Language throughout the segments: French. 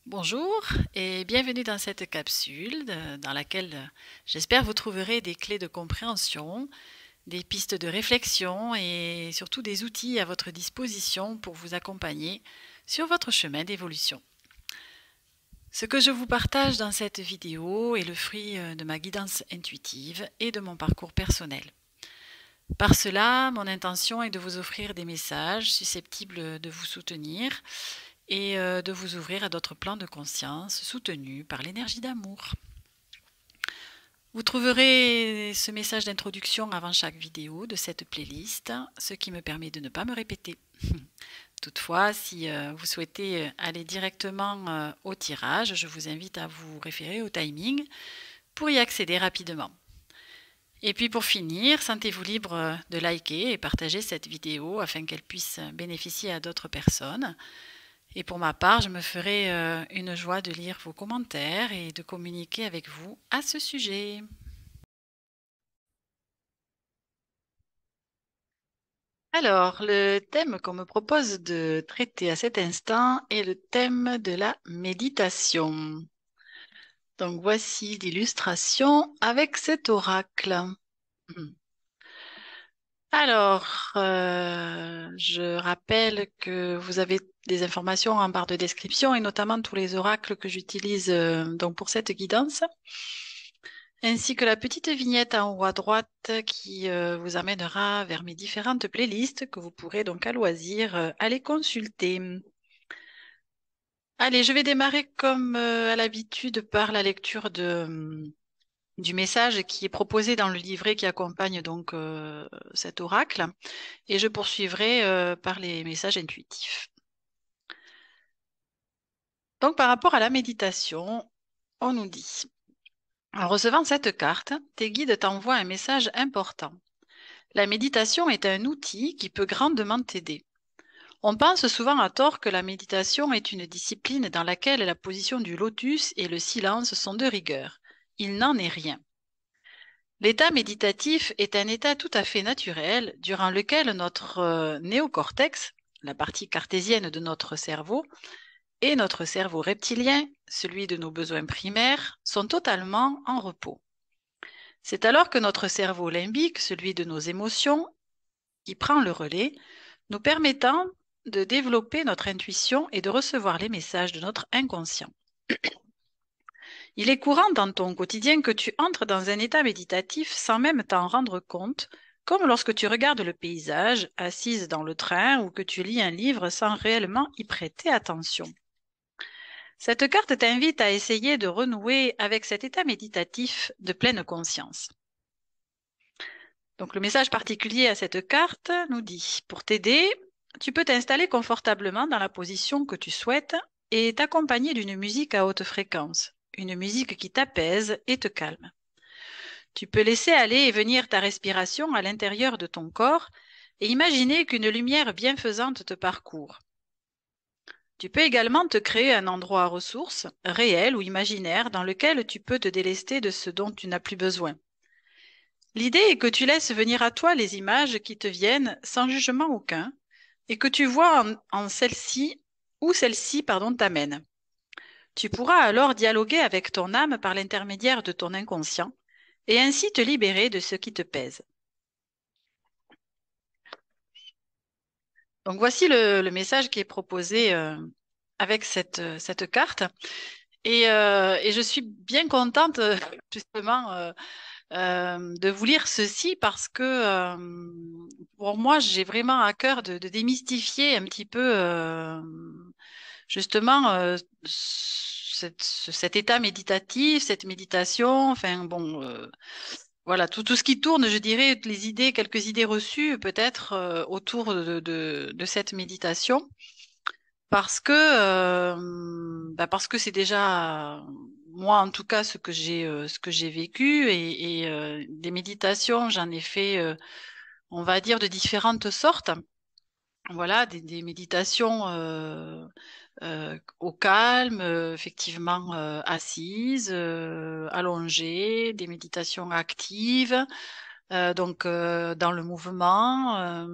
Bonjour et bienvenue dans cette capsule dans laquelle j'espère vous trouverez des clés de compréhension, des pistes de réflexion et surtout des outils à votre disposition pour vous accompagner sur votre chemin d'évolution. Ce que je vous partage dans cette vidéo est le fruit de ma guidance intuitive et de mon parcours personnel. Par cela, mon intention est de vous offrir des messages susceptibles de vous soutenir et de vous ouvrir à d'autres plans de conscience soutenus par l'énergie d'amour. Vous trouverez ce message d'introduction avant chaque vidéo de cette playlist, ce qui me permet de ne pas me répéter. Toutefois, si vous souhaitez aller directement au tirage, je vous invite à vous référer au timing pour y accéder rapidement. Et puis pour finir, sentez-vous libre de liker et partager cette vidéo afin qu'elle puisse bénéficier à d'autres personnes. Et pour ma part, je me ferai une joie de lire vos commentaires et de communiquer avec vous à ce sujet. Alors, le thème qu'on me propose de traiter à cet instant est le thème de la méditation. Donc voici l'illustration avec cet oracle. Alors, je rappelle que vous avez des informations en barre de description et notamment tous les oracles que j'utilise donc pour cette guidance, ainsi que la petite vignette en haut à droite qui vous amènera vers mes différentes playlists que vous pourrez donc à loisir aller consulter. Allez, je vais démarrer comme à l'habitude par la lecture du message qui est proposé dans le livret qui accompagne donc cet oracle. Et je poursuivrai par les messages intuitifs. Donc, par rapport à la méditation, on nous dit, en recevant cette carte, tes guides t'envoient un message important. La méditation est un outil qui peut grandement t'aider. On pense souvent à tort que la méditation est une discipline dans laquelle la position du lotus et le silence sont de rigueur. Il n'en est rien. L'état méditatif est un état tout à fait naturel durant lequel notre néocortex, la partie cartésienne de notre cerveau, et notre cerveau reptilien, celui de nos besoins primaires, sont totalement en repos. C'est alors que notre cerveau limbique, celui de nos émotions, qui prend le relais, nous permettant de développer notre intuition et de recevoir les messages de notre inconscient. Il est courant dans ton quotidien que tu entres dans un état méditatif sans même t'en rendre compte, comme lorsque tu regardes le paysage, assise dans le train, ou que tu lis un livre sans réellement y prêter attention. Cette carte t'invite à essayer de renouer avec cet état méditatif de pleine conscience. Donc le message particulier à cette carte nous dit, pour t'aider, tu peux t'installer confortablement dans la position que tu souhaites et t'accompagner d'une musique à haute fréquence, une musique qui t'apaise et te calme. Tu peux laisser aller et venir ta respiration à l'intérieur de ton corps et imaginer qu'une lumière bienfaisante te parcourt. Tu peux également te créer un endroit à ressources, réel ou imaginaire, dans lequel tu peux te délester de ce dont tu n'as plus besoin. L'idée est que tu laisses venir à toi les images qui te viennent sans jugement aucun et que tu vois en celle-ci où celle-ci, t'amène. Tu pourras alors dialoguer avec ton âme par l'intermédiaire de ton inconscient et ainsi te libérer de ce qui te pèse. Donc voici le message qui est proposé avec cette carte. Et je suis bien contente justement de vous lire ceci parce que pour moi, j'ai vraiment à cœur de démystifier un petit peu justement cet état méditatif, cette méditation. Enfin bon, voilà, tout ce qui tourne, je dirais, les idées, quelques idées reçues peut-être autour de cette méditation. Parce que c'est déjà moi en tout cas ce que j'ai vécu et des méditations j'en ai fait on va dire de différentes sortes, voilà, des méditations au calme, effectivement assises, allongées, des méditations actives, donc dans le mouvement,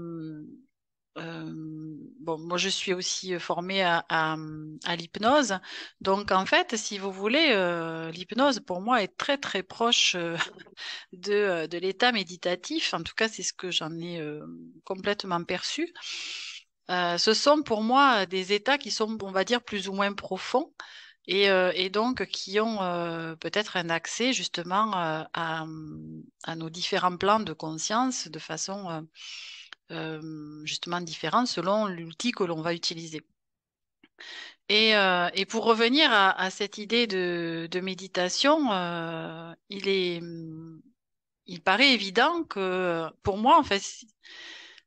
bon, moi, je suis aussi formée à l'hypnose. Donc, en fait, si vous voulez, l'hypnose, pour moi, est très, très proche de l'état méditatif. En tout cas, c'est ce que j'en ai complètement perçu. Ce sont pour moi des états qui sont, on va dire, plus ou moins profonds et donc qui ont peut-être un accès justement à nos différents plans de conscience de façon justement différente selon l'outil que l'on va utiliser. Et pour revenir à cette idée de méditation, il paraît évident que pour moi, en fait,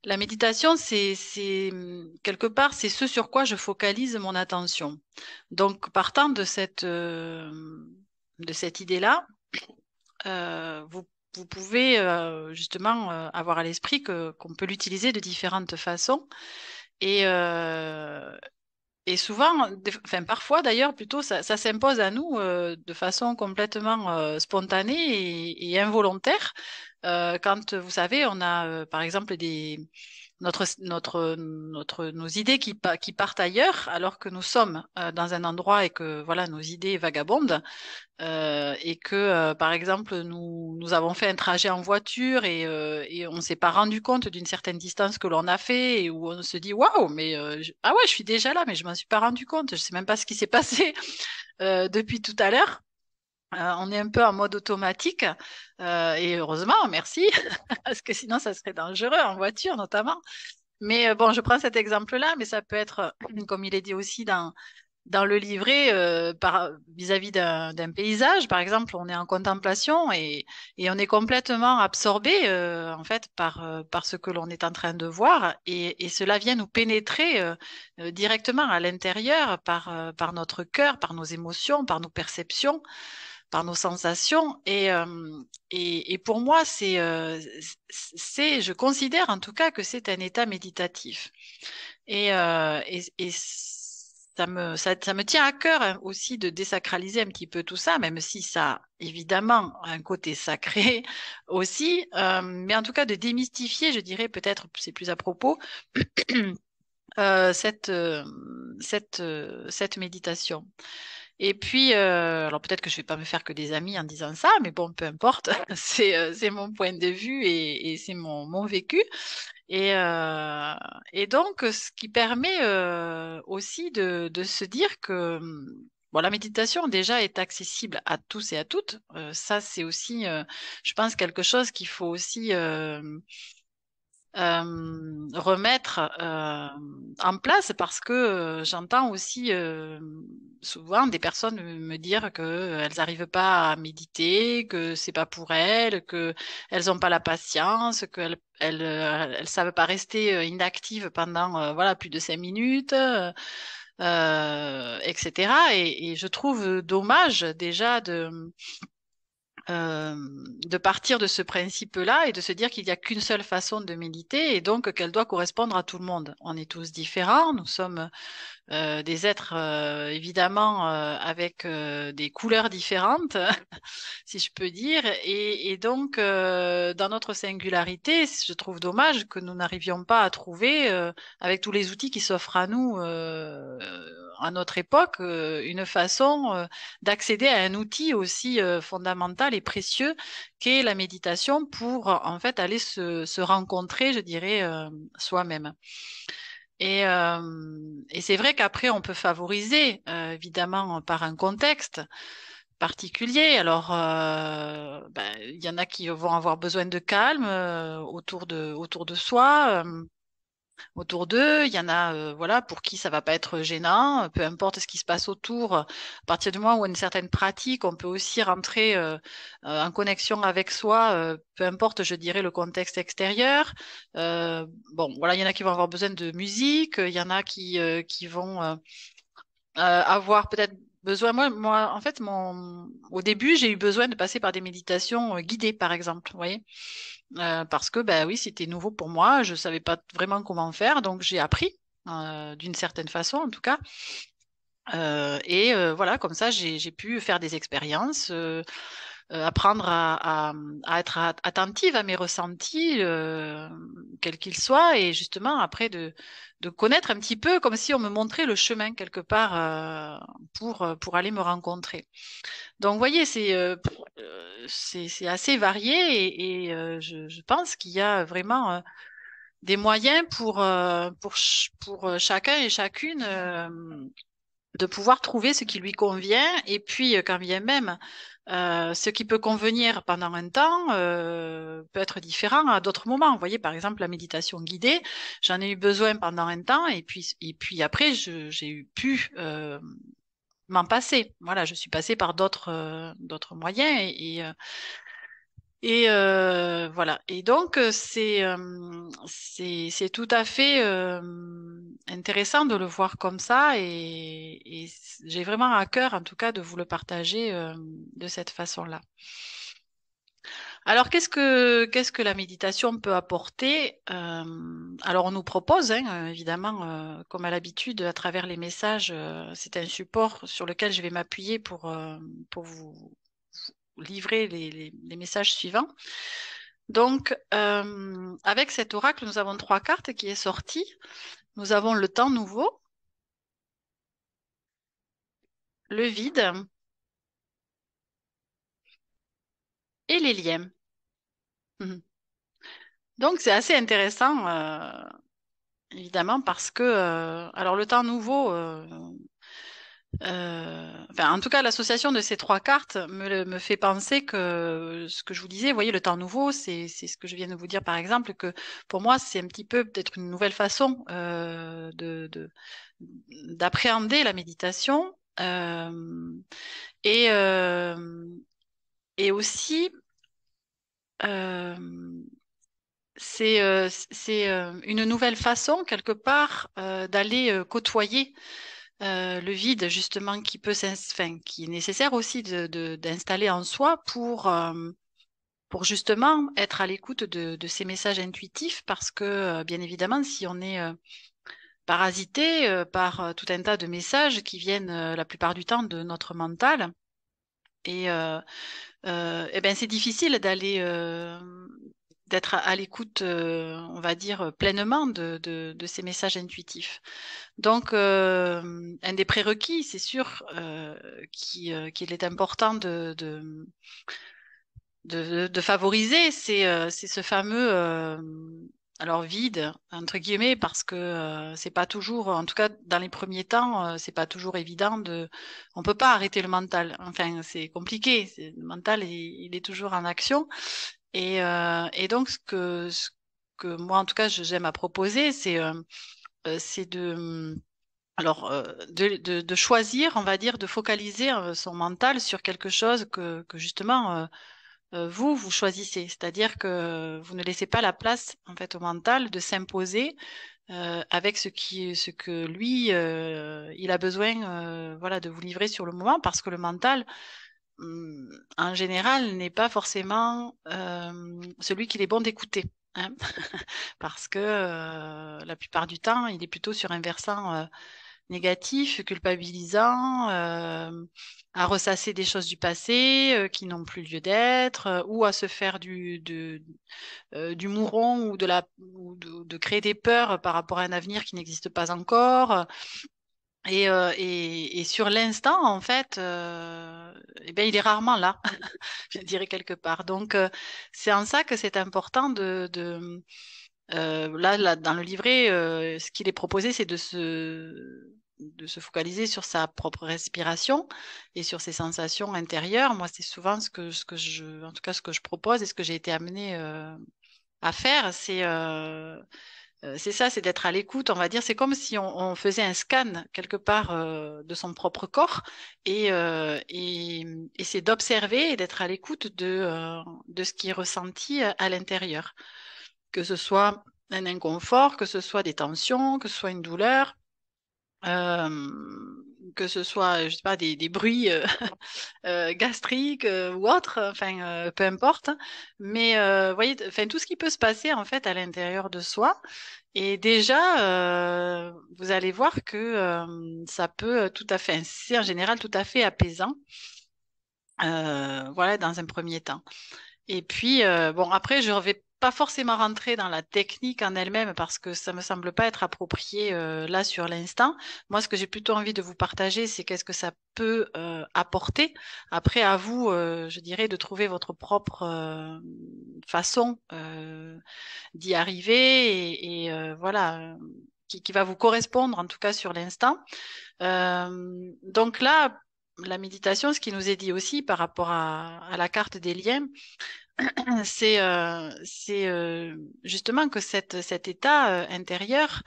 la méditation, quelque part, c'est ce sur quoi je focalise mon attention. Donc, partant de cette idée-là, vous pouvez justement avoir à l'esprit qu'on peut l'utiliser de différentes façons. Et, euh, et souvent, enfin parfois d'ailleurs, plutôt, ça s'impose à nous de façon complètement spontanée et involontaire. Quand vous savez, on a par exemple nos idées qui partent ailleurs, alors que nous sommes dans un endroit et que voilà, nos idées vagabondent et que, par exemple, nous avons fait un trajet en voiture et on ne s'est pas rendu compte d'une certaine distance que l'on a fait et où on se dit, waouh, mais ah ouais, je suis déjà là, mais je m'en suis pas rendu compte, je sais même pas ce qui s'est passé depuis tout à l'heure. On est un peu en mode automatique et heureusement, merci, parce que sinon ça serait dangereux en voiture notamment. Mais bon, je prends cet exemple-là, mais ça peut être, comme il est dit aussi dans le livret, vis-à-vis d'un paysage, par exemple, on est en contemplation et on est complètement absorbé en fait par ce que l'on est en train de voir et cela vient nous pénétrer directement à l'intérieur par notre cœur, par nos émotions, par nos perceptions, par nos sensations et pour moi je considère en tout cas que c'est un état méditatif. Et ça me tient à cœur hein, aussi de désacraliser un petit peu tout ça, même si ça a évidemment un côté sacré aussi, mais en tout cas de démystifier, je dirais peut-être c'est plus à propos, cette méditation. Et puis, alors peut-être que je vais pas me faire que des amis en disant ça, mais bon, peu importe, c'est mon point de vue et c'est mon vécu. Et, euh, et donc, ce qui permet aussi de se dire que bon, la méditation déjà est accessible à tous et à toutes. Ça, c'est aussi, je pense, quelque chose qu'il faut aussi remettre en place parce que j'entends aussi souvent des personnes me dire que elles n'arrivent pas à méditer, que c'est pas pour elles, que elles n'ont pas la patience, elles savent pas rester inactives pendant voilà plus de 5 minutes. Etc. Et je trouve dommage déjà de partir de ce principe-là et de se dire qu'il n'y a qu'une seule façon de méditer et donc qu'elle doit correspondre à tout le monde. On est tous différents, nous sommes des êtres évidemment avec des couleurs différentes, si je peux dire, et donc dans notre singularité, je trouve dommage que nous n'arrivions pas à trouver, avec tous les outils qui s'offrent à nous à notre époque, une façon d'accéder à un outil aussi fondamental et précieux qu'est la méditation pour en fait aller se rencontrer, je dirais, soi-même. Et c'est vrai qu'après, on peut favoriser, évidemment, par un contexte particulier. Alors, ben, il y en a qui vont avoir besoin de calme autour de soi, autour d'eux. Il y en a, voilà, pour qui ça va pas être gênant, peu importe ce qui se passe autour. À partir du moment où on a une certaine pratique, on peut aussi rentrer en connexion avec soi, peu importe, je dirais, le contexte extérieur. Bon, voilà, il y en a qui vont avoir besoin de musique, il y en a qui vont avoir peut-être besoin. En fait, au début, j'ai eu besoin de passer par des méditations guidées, par exemple, vous voyez. Parce que, ben oui, c'était nouveau pour moi, je savais pas vraiment comment faire, donc j'ai appris, d'une certaine façon en tout cas. Voilà, comme ça, j'ai pu faire des expériences apprendre à être attentive à mes ressentis, quels qu'ils soient, et justement après de connaître un petit peu comme si on me montrait le chemin quelque part pour aller me rencontrer. Donc, vous voyez, c'est assez varié et je pense qu'il y a vraiment des moyens pour chacun et chacune de pouvoir trouver ce qui lui convient et puis quand bien même ce qui peut convenir pendant un temps peut être différent à d'autres moments. Vous voyez, par exemple, la méditation guidée, j'en ai eu besoin pendant un temps et puis après, j'ai eu pu m'en passer. Voilà, je suis passée par d'autres moyens et voilà. Et donc c'est tout à fait intéressant de le voir comme ça et j'ai vraiment à cœur en tout cas de vous le partager de cette façon-là. Alors qu'est-ce que la méditation peut apporter? Alors on nous propose hein, évidemment comme à l'habitude à travers les messages, c'est un support sur lequel je vais m'appuyer pour vous livrer les messages suivants. Donc, avec cet oracle, nous avons trois cartes qui est sortie. Nous avons le temps nouveau, le vide et les liens. Mhm. Donc, c'est assez intéressant, évidemment, parce que, alors, le temps nouveau, enfin, en tout cas, l'association de ces trois cartes me fait penser que ce que je vous disais, vous voyez, le temps nouveau, c'est ce que je viens de vous dire, par exemple, que pour moi, c'est un petit peu peut-être une nouvelle façon d'appréhender la méditation. Et, euh, et aussi, euh, c'est une nouvelle façon, quelque part, d'aller côtoyer le vide, justement, enfin, qui est nécessaire aussi d'installer en soi pour justement être à l'écoute de ces messages intuitifs, parce que, bien évidemment, si on est parasité par tout un tas de messages qui viennent la plupart du temps de notre mental, et ben c'est difficile d'être à l'écoute, on va dire pleinement de ces messages intuitifs. Donc, un des prérequis, c'est sûr, qu'il est important de favoriser, c'est ce fameux alors vide entre guillemets parce que c'est pas toujours, en tout cas dans les premiers temps, c'est pas toujours évident on peut pas arrêter le mental. Enfin, c'est compliqué. Le mental, il est toujours en action et donc ce que moi en tout cas j'aime à proposer, c'est de choisir, on va dire, de focaliser son mental sur quelque chose que justement vous choisissez. C'est-à-dire que vous ne laissez pas la place en fait au mental de s'imposer avec ce que lui il a besoin voilà de vous livrer sur le moment parce que le mental en général n'est pas forcément celui qu'il est bon d'écouter. Hein, parce que la plupart du temps, il est plutôt sur un versant négatif, culpabilisant, à ressasser des choses du passé qui n'ont plus lieu d'être, ou à se faire du mouron ou de créer des peurs par rapport à un avenir qui n'existe pas encore. Et sur l'instant, en fait, eh ben, il est rarement là, je dirais quelque part. Donc, c'est en ça que c'est important là, dans le livret, ce qu'il est proposé, c'est de se focaliser sur sa propre respiration et sur ses sensations intérieures. Moi, c'est souvent en tout cas, ce que je propose et ce que j'ai été amenée à faire, c'est ça, c'est d'être à l'écoute, on va dire. C'est comme si on faisait un scan quelque part de son propre corps et c'est d'observer et d'être à l'écoute de ce qui est ressenti à l'intérieur, que ce soit un inconfort, que ce soit des tensions, que ce soit une douleur, que ce soit, je sais pas, des bruits gastriques ou autres, enfin, peu importe. Mais vous voyez, enfin, tout ce qui peut se passer en fait à l'intérieur de soi. Et déjà, vous allez voir que ça peut tout à fait, c'est en général tout à fait apaisant. voilà, dans un premier temps. Et puis, bon, après, je ne vais pas forcément rentrer dans la technique en elle-même parce que ça me semble pas être approprié là sur l'instant. Moi, ce que j'ai plutôt envie de vous partager, c'est qu'est-ce que ça peut apporter. Après, à vous, je dirais, de trouver votre propre façon d'y arriver et voilà, qui va vous correspondre en tout cas sur l'instant. Donc là, la méditation, ce qui nous est dit aussi par rapport à la carte des liens, c'est justement que cet état intérieur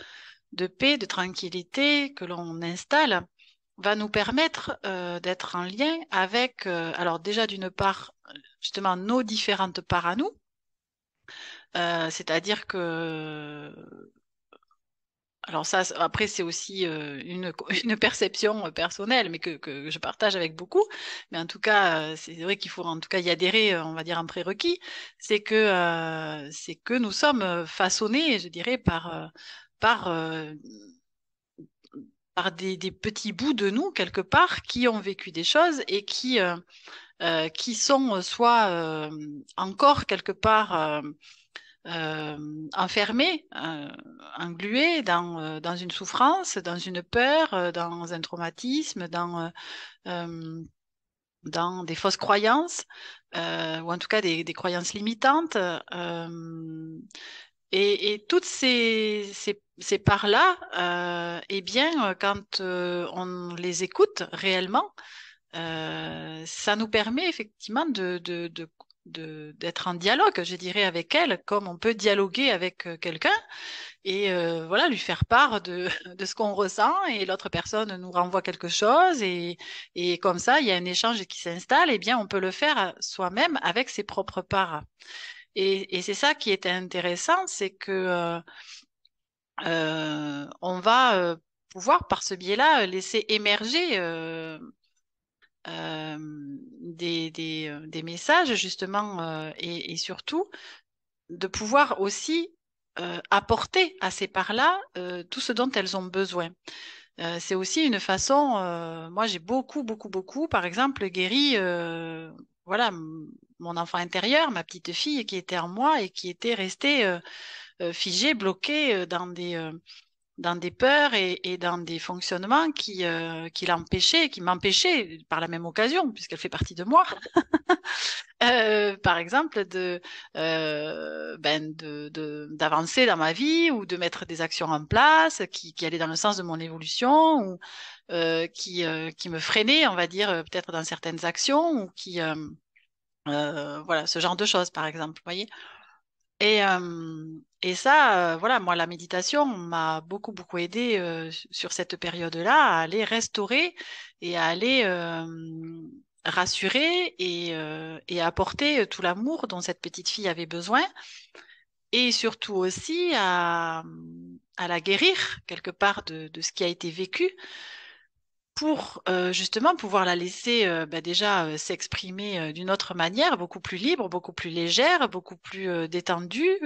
de paix, de tranquillité que l'on installe va nous permettre d'être en lien avec, alors déjà d'une part, justement nos différentes parts à nous, c'est-à-dire que alors ça, après, c'est aussi une perception personnelle, mais que je partage avec beaucoup. Mais en tout cas, c'est vrai qu'il faut en tout cas y adhérer, on va dire en prérequis. C'est que nous sommes façonnés, je dirais, par, euh, par des petits bouts de nous, quelque part, qui ont vécu des choses et qui sont soit encore quelque part enfermés, englués dans une souffrance, dans une peur, dans un traumatisme, euh, dans des fausses croyances, ou en tout cas des croyances limitantes. Et toutes ces parts-là, eh bien, quand on les écoute réellement, ça nous permet effectivement d'être en dialogue, je dirais, avec elle, comme on peut dialoguer avec quelqu'un et voilà, lui faire part de ce qu'on ressent et l'autre personne nous renvoie quelque chose et comme ça, il y a un échange qui s'installe, et bien, on peut le faire soi-même avec ses propres parts. Et c'est ça qui est intéressant, c'est que on va pouvoir par ce biais-là laisser émerger des messages justement et surtout de pouvoir aussi apporter à ces parts-là tout ce dont elles ont besoin. C'est aussi une façon, moi j'ai beaucoup, par exemple, guéri voilà, mon enfant intérieur, ma petite fille qui était en moi et qui était restée figée, bloquée dans des peurs et dans des fonctionnements qui l'empêchaient, qui m'empêchaient par la même occasion, puisqu'elle fait partie de moi, par exemple, d'avancer dans ma vie ou de mettre des actions en place qui allaient dans le sens de mon évolution ou qui me freinaient, on va dire, peut-être dans certaines actions ou voilà, ce genre de choses, par exemple, vous voyez. Et ça, voilà, moi, la méditation m'a beaucoup aidé sur cette période-là à aller restaurer et à aller rassurer et apporter tout l'amour dont cette petite fille avait besoin et surtout aussi à la guérir quelque part de ce qui a été vécu pour justement pouvoir la laisser déjà s'exprimer d'une autre manière, beaucoup plus libre, beaucoup plus légère, beaucoup plus détendue,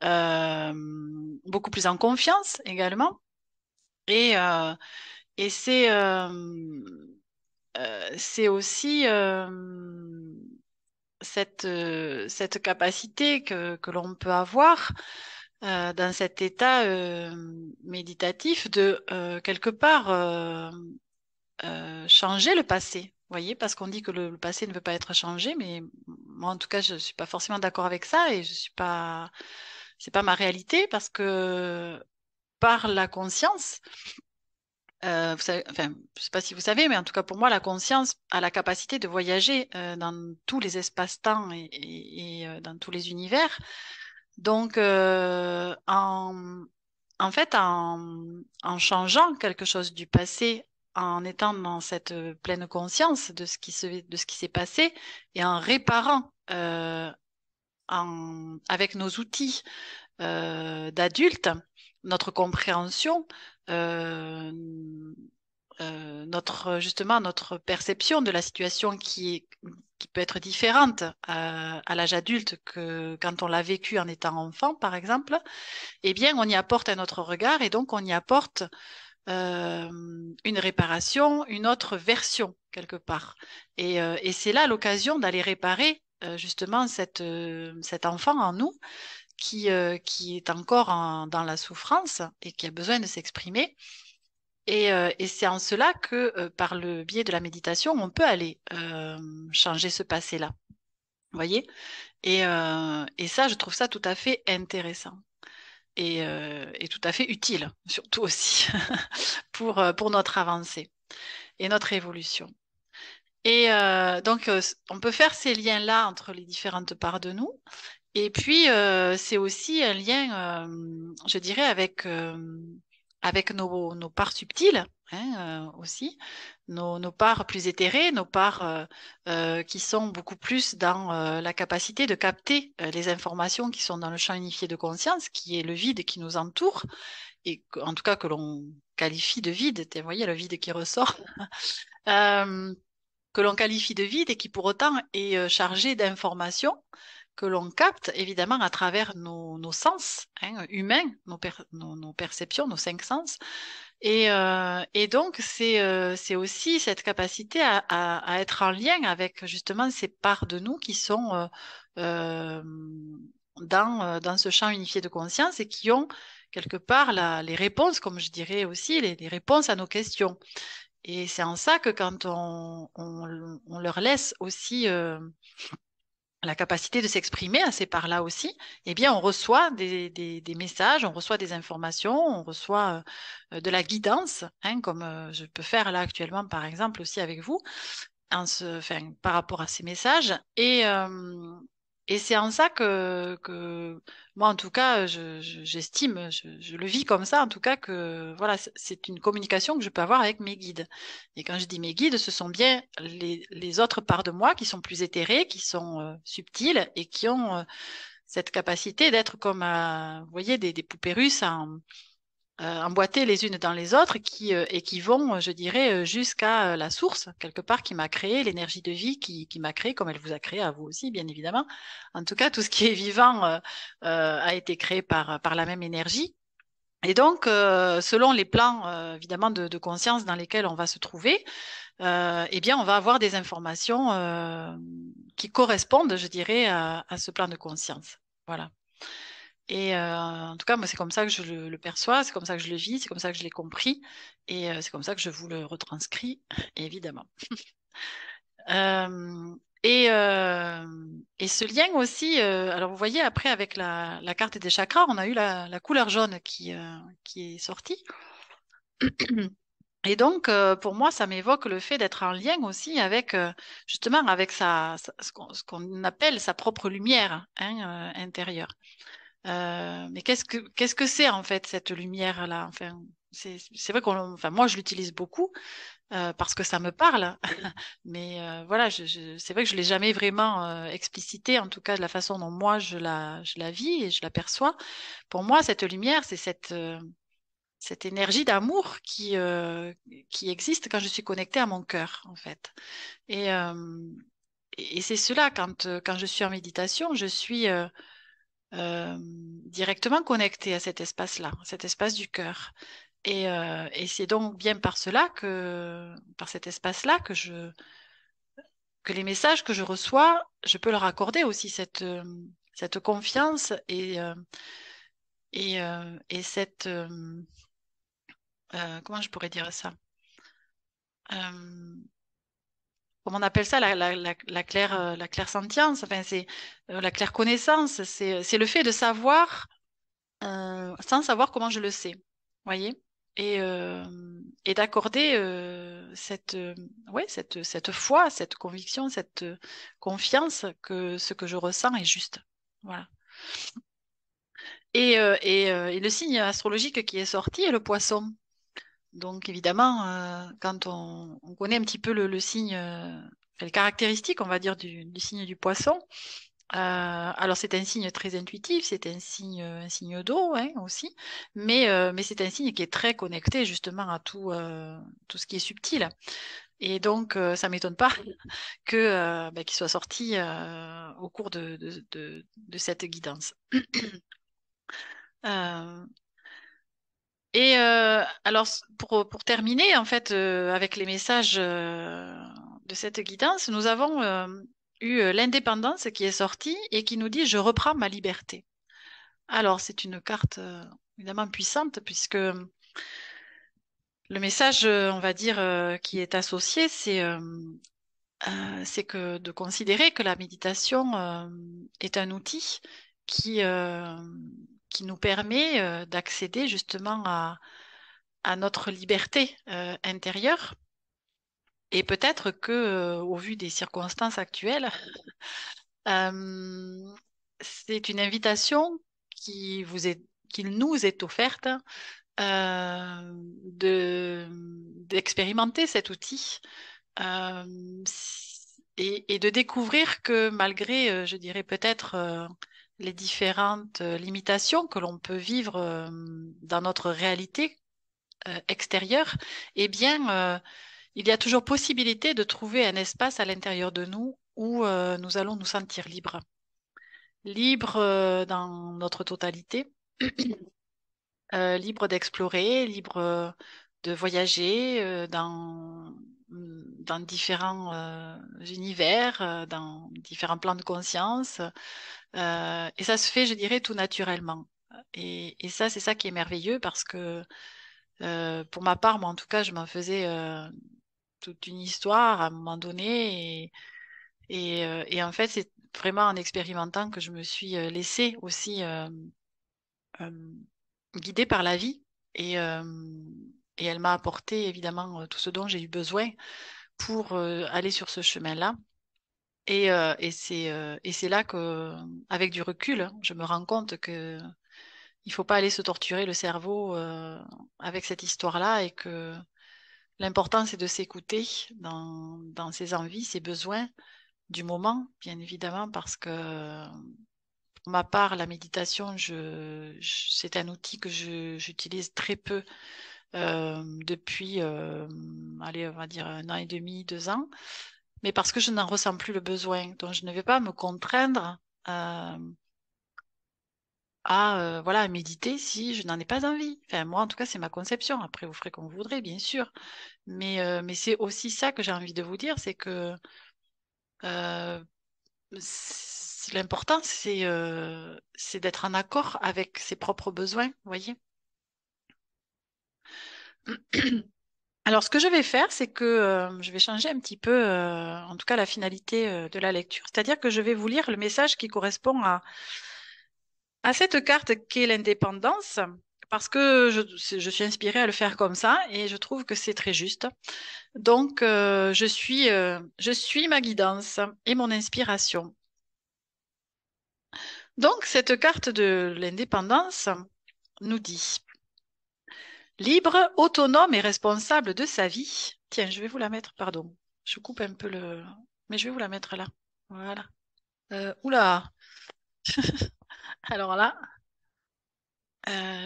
euh, beaucoup plus en confiance également. Et, euh, et c'est aussi cette capacité que l'on peut avoir dans cet état méditatif de quelque part changer le passé. Vous voyez, parce qu'on dit que le passé ne veut pas être changé, mais moi, en tout cas, je suis pas forcément d'accord avec ça et je suis pas, c'est pas ma réalité parce que par la conscience, vous savez, enfin, je sais pas si vous savez, mais en tout cas pour moi, la conscience a la capacité de voyager dans tous les espaces-temps et dans tous les univers. Donc, en fait, en changeant quelque chose du passé, en étant dans cette pleine conscience de ce qui s'est passé et en réparant avec nos outils d'adultes, notre compréhension, euh, justement notre perception de la situation qui peut être différente à l'âge adulte que quand on l'a vécu en étant enfant, par exemple, eh bien, on y apporte un autre regard et donc on y apporte une réparation, une autre version quelque part. Et c'est là l'occasion d'aller réparer justement cet enfant en nous qui est encore dans la souffrance et qui a besoin de s'exprimer. Et c'est en cela que par le biais de la méditation, on peut aller changer ce passé-là. Vous voyez? Et ça, je trouve ça tout à fait intéressant et tout à fait utile, surtout aussi pour notre avancée et notre évolution. Donc, on peut faire ces liens-là entre les différentes parts de nous. Et puis, c'est aussi un lien, je dirais, avec nos parts subtiles, hein, aussi, nos parts plus éthérées, nos parts qui sont beaucoup plus dans la capacité de capter les informations qui sont dans le champ unifié de conscience, qui est le vide qui nous entoure, et en tout cas que l'on qualifie de vide. Vous voyez, le vide qui ressort. Euh, que l'on qualifie de vide et qui pour autant est chargé d'informations que l'on capte évidemment à travers nos sens, hein, humains, nos perceptions, nos cinq sens. Et donc, c'est aussi cette capacité à être en lien avec justement ces parts de nous qui sont euh, dans ce champ unifié de conscience et qui ont quelque part les réponses, comme je dirais aussi, les réponses à nos questions. Et c'est en ça que quand on leur laisse aussi la capacité de s'exprimer à ces parts-là aussi, eh bien, on reçoit des messages, on reçoit des informations, on reçoit de la guidance, hein, comme je peux faire là actuellement, par exemple, aussi avec vous, enfin, par rapport à ces messages. Et c'est en ça que moi, en tout cas, j'estime, je le vis comme ça, en tout cas, que voilà, c'est une communication que je peux avoir avec mes guides. Et quand je dis mes guides, ce sont bien les autres parts de moi qui sont plus éthérées, qui sont subtiles et qui ont cette capacité d'être comme, vous voyez, des poupées russes emboîtées les unes dans les autres et qui vont, je dirais, jusqu'à la source, quelque part, qui m'a créé, l'énergie de vie qui m'a créé, comme elle vous a créé à vous aussi, bien évidemment. En tout cas, tout ce qui est vivant a été créé par la même énergie. Et donc, selon les plans, évidemment, de conscience dans lesquels on va se trouver, eh bien, on va avoir des informations qui correspondent, je dirais, à ce plan de conscience. Voilà. Et en tout cas, moi, c'est comme ça que je le perçois, c'est comme ça que je le vis, c'est comme ça que je l'ai compris, et c'est comme ça que je vous le retranscris, évidemment. Euh, et ce lien aussi, alors vous voyez, après, avec la carte des chakras, on a eu la couleur jaune qui est sortie. Et donc, pour moi, ça m'évoque le fait d'être en lien aussi avec, justement, avec ce qu'on appelle sa propre lumière, hein, intérieure. Mais qu'est-ce que c'est en fait cette lumière-là? Enfin, c'est vrai enfin moi je l'utilise beaucoup parce que ça me parle, mais voilà, c'est vrai que je l'ai jamais vraiment explicité, en tout cas de la façon dont moi je la vis et je la perçois. Pour moi, cette lumière, c'est cette énergie d'amour qui existe quand je suis connectée à mon cœur, en fait. Et, euh, et c'est cela, quand je suis en méditation, je suis directement connectée à cet espace-là, cet espace du cœur. Et c'est donc bien par cela par cet espace-là, que les messages que je reçois, je peux leur accorder aussi cette confiance et cette, comment je pourrais dire ça? Euh, Comment on appelle ça, la claire sentience, enfin, c'est la claire connaissance, c'est le fait de savoir sans savoir comment je le sais, voyez? Et, euh, et d'accorder ouais, cette foi, cette conviction, cette confiance que ce que je ressens est juste. Voilà. Et le signe astrologique qui est sorti est le poisson. Donc évidemment, quand on connaît un petit peu le signe, enfin, les caractéristiques, on va dire, du signe du poisson, alors c'est un signe très intuitif, c'est un signe d'eau, hein, aussi, mais c'est un signe qui est très connecté justement à tout ce qui est subtil. Et donc ça m'étonne pas que qu'il soit sorti au cours de cette guidance. Euh, alors pour terminer en fait avec les messages de cette guidance, nous avons eu l'indépendance qui est sortie et qui nous dit je reprends ma liberté. Alors, c'est une carte évidemment puissante puisque le message, on va dire, qui est associé, c'est que de considérer que la méditation est un outil qui, euh, qui nous permet d'accéder justement à notre liberté intérieure. Et peut-être que, au vu des circonstances actuelles, euh, c'est une invitation qui vous est, qui nous est offerte d'expérimenter cet outil euh, et de découvrir que malgré, je dirais peut-être, les différentes limitations que l'on peut vivre dans notre réalité extérieure, eh bien, il y a toujours possibilité de trouver un espace à l'intérieur de nous où nous allons nous sentir libres. Libres dans notre totalité, libres d'explorer, libres de voyager dans différents univers, dans différents plans de conscience. Et ça se fait, je dirais, tout naturellement. Et ça, c'est ça qui est merveilleux parce que pour ma part, moi en tout cas, je m'en faisais toute une histoire à un moment donné. Et en fait, c'est vraiment en expérimentant que je me suis laissée aussi euh, guidée par la vie. Et, euh, et elle m'a apporté évidemment tout ce dont j'ai eu besoin pour aller sur ce chemin-là. Et c'est là que, avec du recul, hein, je me rends compte que il faut pas aller se torturer le cerveau avec cette histoire-là et que l'important c'est de s'écouter dans ses envies, ses besoins du moment, bien évidemment, parce que pour ma part, la méditation, c'est un outil que j'utilise très peu depuis, allez, on va dire 1 an et demi, 2 ans, mais parce que je n'en ressens plus le besoin. Donc, je ne vais pas me contraindre euh, voilà, à méditer si je n'en ai pas envie. Enfin, moi, en tout cas, c'est ma conception. Après, vous ferez comme vous voudrez, bien sûr. Mais c'est aussi ça que j'ai envie de vous dire, c'est que euh, l'important, c'est d'être en accord avec ses propres besoins, vous voyez. Alors, ce que je vais faire, c'est que je vais changer un petit peu, en tout cas, la finalité de la lecture. C'est-à-dire que je vais vous lire le message qui correspond à cette carte qu'est l'indépendance, parce que je suis inspirée à le faire comme ça et je trouve que c'est très juste. Donc, je suis ma guidance et mon inspiration. Donc, cette carte de l'indépendance nous dit libre, autonome et responsable de sa vie. Tiens, je vais vous la mettre, pardon. Je coupe un peu le... Mais je vais vous la mettre là. Voilà. Oula. Alors là,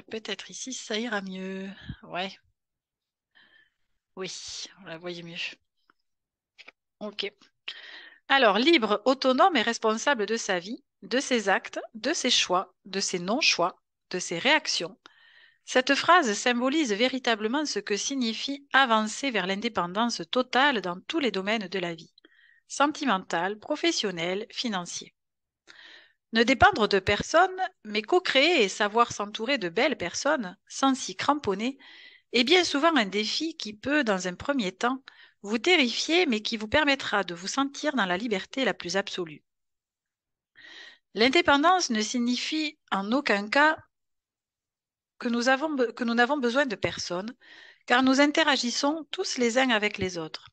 peut-être ici, ça ira mieux. Ouais, oui, vous la voyez mieux. Ok. Alors, libre, autonome et responsable de sa vie, de ses actes, de ses choix, de ses non-choix, de ses réactions. Cette phrase symbolise véritablement ce que signifie avancer vers l'indépendance totale dans tous les domaines de la vie, sentimental, professionnel, financier. Ne dépendre de personne, mais co-créer et savoir s'entourer de belles personnes, sans s'y cramponner, est bien souvent un défi qui peut, dans un premier temps, vous terrifier, mais qui vous permettra de vous sentir dans la liberté la plus absolue. L'indépendance ne signifie en aucun cas que nous n'avons besoin de personne, car nous interagissons tous les uns avec les autres.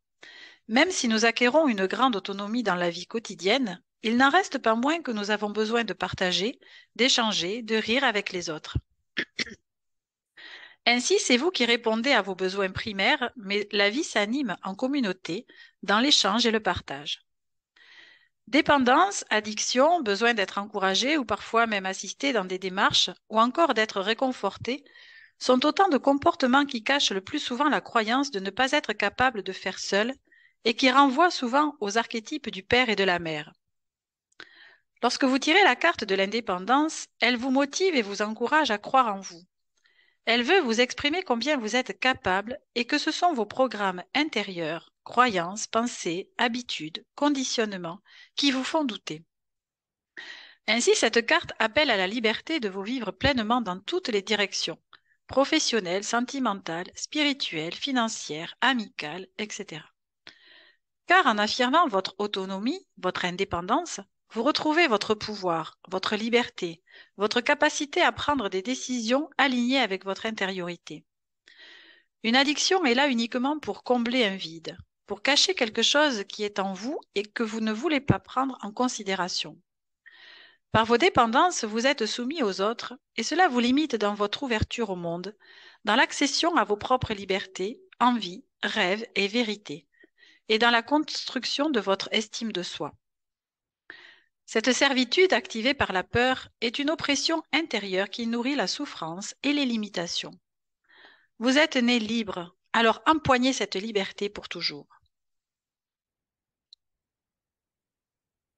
Même si nous acquérons une grande autonomie dans la vie quotidienne, il n'en reste pas moins que nous avons besoin de partager, d'échanger, de rire avec les autres. Ainsi, c'est vous qui répondez à vos besoins primaires, mais la vie s'anime en communauté, dans l'échange et le partage. Dépendance, addiction, besoin d'être encouragé ou parfois même assisté dans des démarches, ou encore d'être réconforté, sont autant de comportements qui cachent le plus souvent la croyance de ne pas être capable de faire seul et qui renvoient souvent aux archétypes du père et de la mère. Lorsque vous tirez la carte de l'indépendance, elle vous motive et vous encourage à croire en vous. Elle veut vous exprimer combien vous êtes capable et que ce sont vos programmes intérieurs, croyances, pensées, habitudes, conditionnements qui vous font douter. Ainsi, cette carte appelle à la liberté de vous vivre pleinement dans toutes les directions, professionnelles, sentimentales, spirituelles, financières, amicales, etc. Car en affirmant votre autonomie, votre indépendance, vous retrouvez votre pouvoir, votre liberté, votre capacité à prendre des décisions alignées avec votre intériorité. Une addiction est là uniquement pour combler un vide, pour cacher quelque chose qui est en vous et que vous ne voulez pas prendre en considération. Par vos dépendances, vous êtes soumis aux autres et cela vous limite dans votre ouverture au monde, dans l'accession à vos propres libertés, envies, rêves et vérités, et dans la construction de votre estime de soi. Cette servitude activée par la peur est une oppression intérieure qui nourrit la souffrance et les limitations. Vous êtes né libre, alors empoignez cette liberté pour toujours.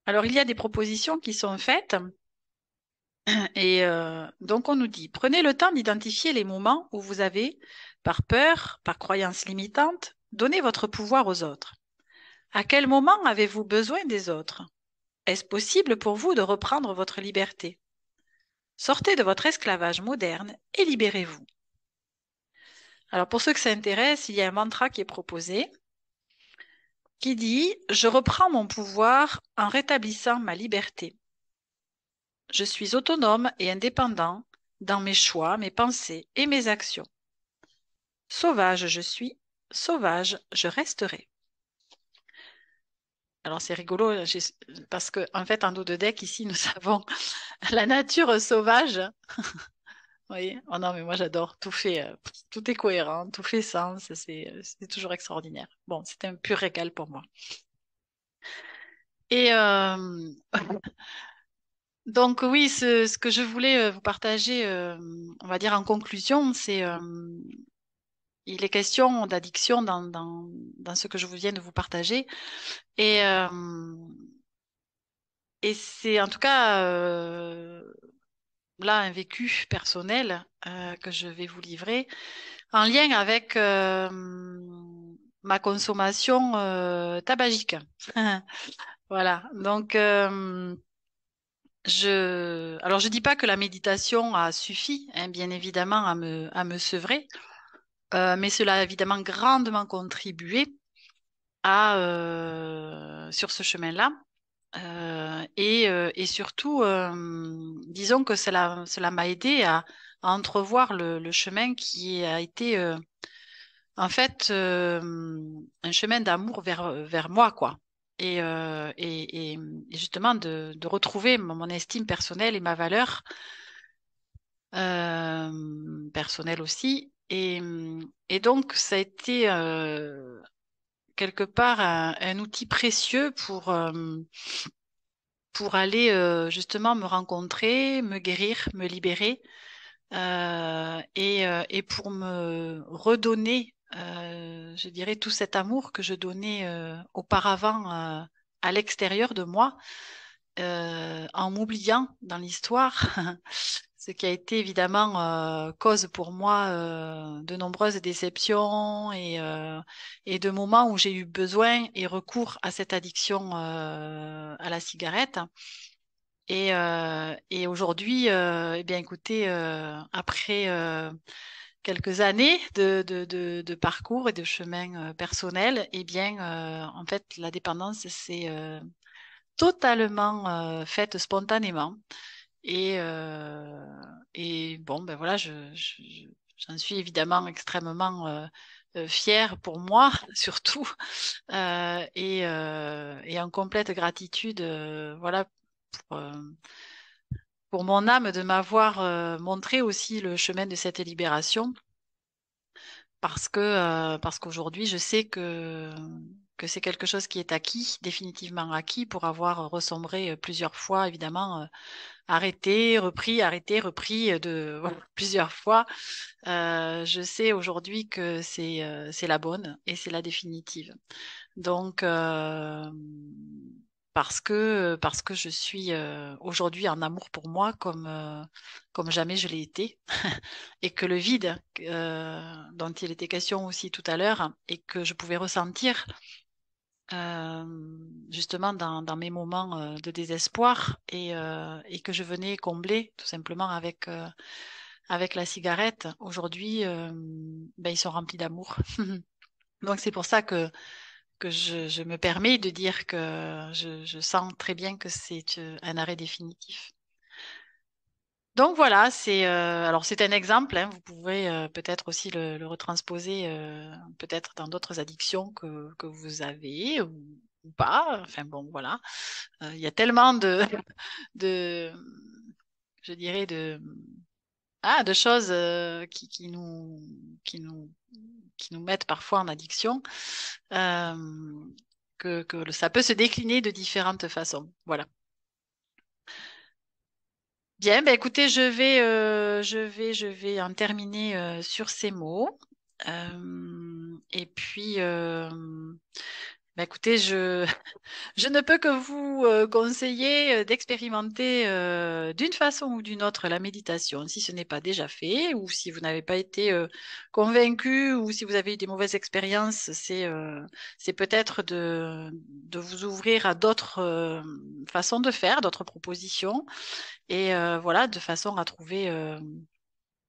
Alors il y a des propositions qui sont faites et donc on nous dit, prenez le temps d'identifier les moments où vous avez, par peur, par croyance limitante, donné votre pouvoir aux autres. À quel moment avez-vous besoin des autres? Est-ce possible pour vous de reprendre votre liberté? Sortez de votre esclavage moderne et libérez-vous. Alors pour ceux que ça intéresse, il y a un mantra qui est proposé qui dit « Je reprends mon pouvoir en rétablissant ma liberté. Je suis autonome et indépendant dans mes choix, mes pensées et mes actions. Sauvage je suis, sauvage je resterai. » Alors c'est rigolo parce que en fait en dos de deck ici nous avons la nature sauvage. Oui, oh non mais moi j'adore, tout est cohérent, tout fait sens, c'est toujours extraordinaire. Bon, c'est un pur régal pour moi. Et donc oui, ce que je voulais vous partager, on va dire en conclusion, c'est il est question d'addiction dans ce que je viens de vous partager. Et, euh, et c'est en tout cas là un vécu personnel que je vais vous livrer en lien avec ma consommation tabagique. Voilà, donc alors je dis pas que la méditation a suffi, hein, bien évidemment, à me sevrer, mais cela a évidemment grandement contribué sur ce chemin-là. Et surtout, disons que cela m'a aidé à entrevoir le chemin qui a été en fait un chemin d'amour vers moi, quoi. Et justement de retrouver mon estime personnelle et ma valeur personnelle aussi. Et donc, ça a été quelque part un outil précieux pour aller justement me rencontrer, me guérir, me libérer et pour me redonner, je dirais, tout cet amour que je donnais auparavant à l'extérieur de moi, en m'oubliant dans l'histoire, ce qui a été évidemment cause pour moi de nombreuses déceptions et de moments où j'ai eu besoin et recours à cette addiction à la cigarette. Et aujourd'hui, eh bien, écoutez, après quelques années de parcours et de chemin personnel, eh bien, en fait, la dépendance s'est totalement faite spontanément. Et, euh, et bon, ben voilà, j'en suis évidemment extrêmement fière pour moi, surtout, et en complète gratitude, voilà, pour, euh, pour mon âme de m'avoir montré aussi le chemin de cette libération, parce qu'aujourd'hui, je sais que c'est quelque chose qui est acquis, définitivement acquis, pour avoir ressombré plusieurs fois, évidemment, arrêté, repris voilà, plusieurs fois. Je sais aujourd'hui que c'est la bonne et c'est la définitive. Donc, parce que je suis aujourd'hui en amour pour moi comme jamais je l'ai été, et que le vide dont il était question aussi tout à l'heure et que je pouvais ressentir euh, justement dans mes moments de désespoir et que je venais combler tout simplement avec la cigarette, aujourd'hui, ben, ils sont remplis d'amour. Donc c'est pour ça que je me permets de dire que je sens très bien que c'est un arrêt définitif. Donc voilà, alors c'est un exemple, hein, vous pouvez peut-être aussi le retransposer peut-être dans d'autres addictions que vous avez ou pas. Enfin bon, voilà. Il y a tellement de je dirais de choses qui nous mettent parfois en addiction, euh, que ça peut se décliner de différentes façons. Voilà. Bien, ben écoutez, je vais en terminer sur ces mots. Et puis, ben écoutez, je ne peux que vous conseiller d'expérimenter d'une façon ou d'une autre la méditation, si ce n'est pas déjà fait, ou si vous n'avez pas été convaincu, ou si vous avez eu des mauvaises expériences, c'est peut-être de vous ouvrir à d'autres façons de faire, d'autres propositions, et voilà, de façon à trouver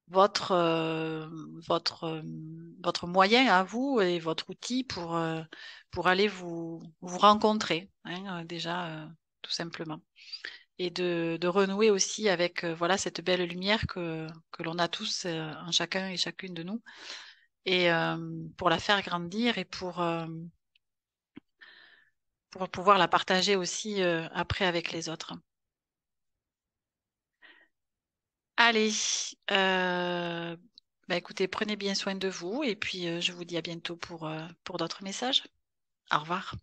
votre, euh, votre, euh, votre moyen à vous et votre outil pour aller vous rencontrer, hein, déjà, tout simplement. Et de renouer aussi avec voilà, cette belle lumière que l'on a tous en chacun et chacune de nous, et pour la faire grandir et pour pouvoir la partager aussi après avec les autres. Allez, bah écoutez, prenez bien soin de vous et puis je vous dis à bientôt pour d'autres messages. Au revoir.